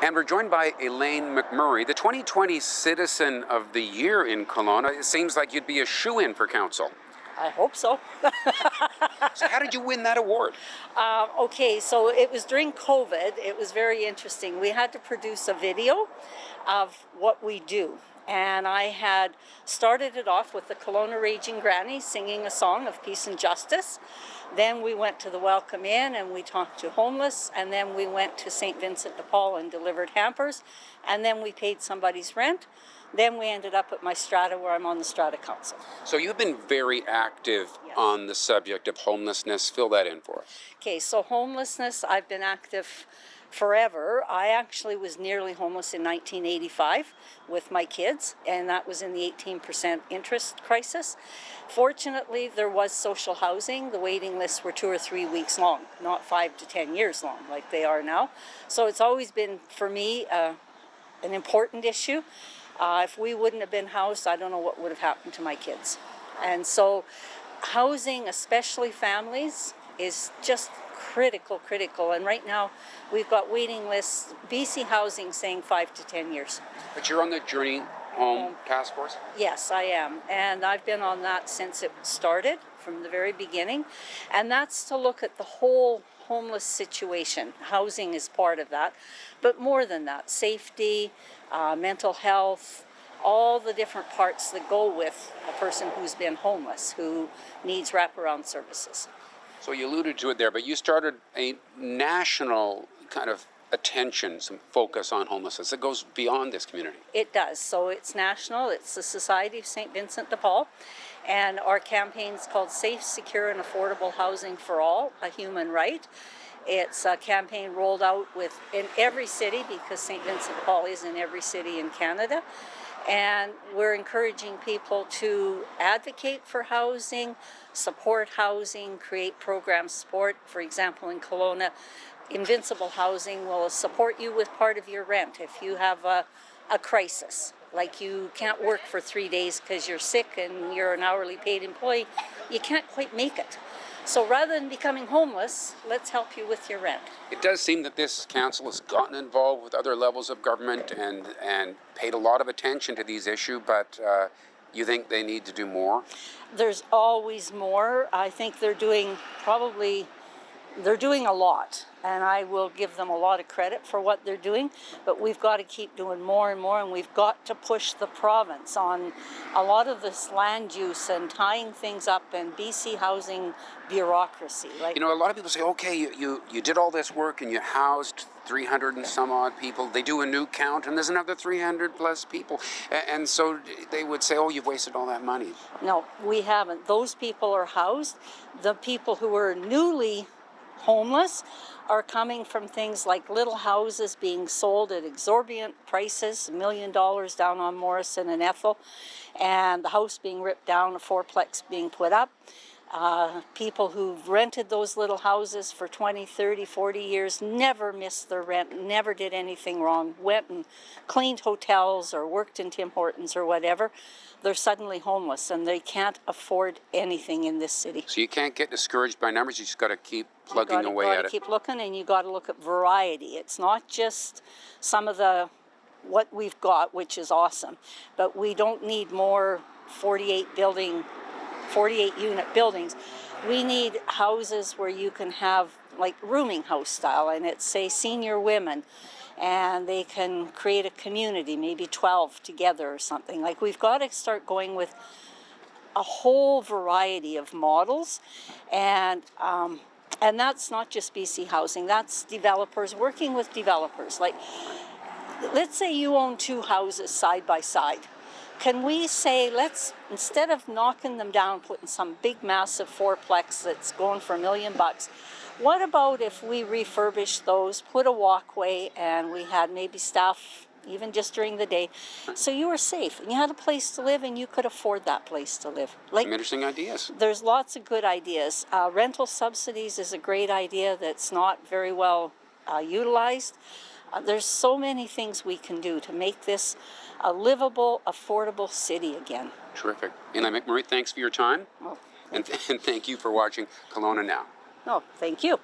And we're joined by Elaine McMurray, the 2020 Citizen of the Year in Kelowna. It seems like you'd be a shoo-in for council. I hope so. So how did you win that award? Okay, so it was during COVID. It was very interesting. We had to produce a video of what we do. And I had started it off with the Kelowna Raging Granny singing a song of peace and justice. Then we went to the Welcome Inn and we talked to homeless. And then we went to St. Vincent de Paul and delivered hampers. And then we paid somebody's rent. Then we ended up at my strata where I'm on the strata council. So you've been very active on the subject of homelessness. Fill that in for us. Okay, so homelessness, I've been active forever. I actually was nearly homeless in 1985 with my kids, and that was in the 18% interest crisis. Fortunately, there was social housing. The waiting lists were 2 or 3 weeks long, not 5 to 10 years long like they are now. So it's always been, for me, an important issue. If we wouldn't have been housed, I don't know what would have happened to my kids. And so housing, especially families, is just critical. And right now, we've got waiting lists, BC Housing saying 5 to 10 years. But you're on the Journey Home Task Force? Yes, I am. And I've been on that since it started, from the very beginning. And that's to look at the whole homeless situation. Housing is part of that. But more than that, safety, mental health, all the different parts that go with a person who's been homeless, who needs wraparound services. So you alluded to it there, but you started a national kind of attention, some focus on homelessness that goes beyond this community. It does. So it's national. It's the Society of St. Vincent de Paul. And our campaign is called Safe, Secure, and Affordable Housing for All, a Human Right. It's a campaign rolled out in every city, because St. Vincent de Paul is in every city in Canada. And we're encouraging people to advocate for housing, support housing, create program support. For example, in Kelowna, Invincible Housing will support you with part of your rent if you have a crisis. Like you can't work for 3 days because you're sick and you're an hourly paid employee, you can't quite make it. So rather than becoming homeless, let's help you with your rent. It does seem that this council has gotten involved with other levels of government and paid a lot of attention to these issues, but you think they need to do more? There's always more. I think they're doing a lot, and I will give them a lot of credit for what they're doing, but we've got to keep doing more and more, and we've got to push the province on a lot of this land use and tying things up and BC housing bureaucracy. You know, a lot of people say, okay, you did all this work and you housed 300 and some odd people. They do a new count and there's another 300 plus people. And so they would say, oh, you've wasted all that money. No, we haven't. Those people are housed. The people who are newly homeless are coming from things like little houses being sold at exorbitant prices, $1 million down on Morrison and Ethel, and the house being ripped down, a fourplex being put up. People who've rented those little houses for 20, 30, 40 years never missed their rent, never did anything wrong, went and cleaned hotels or worked in Tim Hortons or whatever. They're suddenly homeless and they can't afford anything in this city. So you can't get discouraged by numbers, you just got to keep plugging away at it. You got to keep looking, and you got to look at variety. It's not just some of what we've got, which is awesome, but we don't need more 48 unit buildings. We need houses where you can have like rooming house style, and it's say senior women, and they can create a community, maybe 12 together or something. Like we've got to start going with a whole variety of models, and that's not just BC Housing, that's developers, working with developers. Like, let's say you own 2 houses side by side. Can we say, let's, instead of knocking them down, putting some big massive fourplex that's going for $1 million, what about if we refurbish those, put a walkway, and we had maybe staff even just during the day, so you were safe and you had a place to live and you could afford that place to live. Like, some interesting ideas. There's lots of good ideas. Rental subsidies is a great idea that's not very well utilized. There's so many things we can do to make this a livable, affordable city again. Terrific. Elaine McMurray, thanks for your time. Well, and thank you for watching Kelowna Now. no, thank you.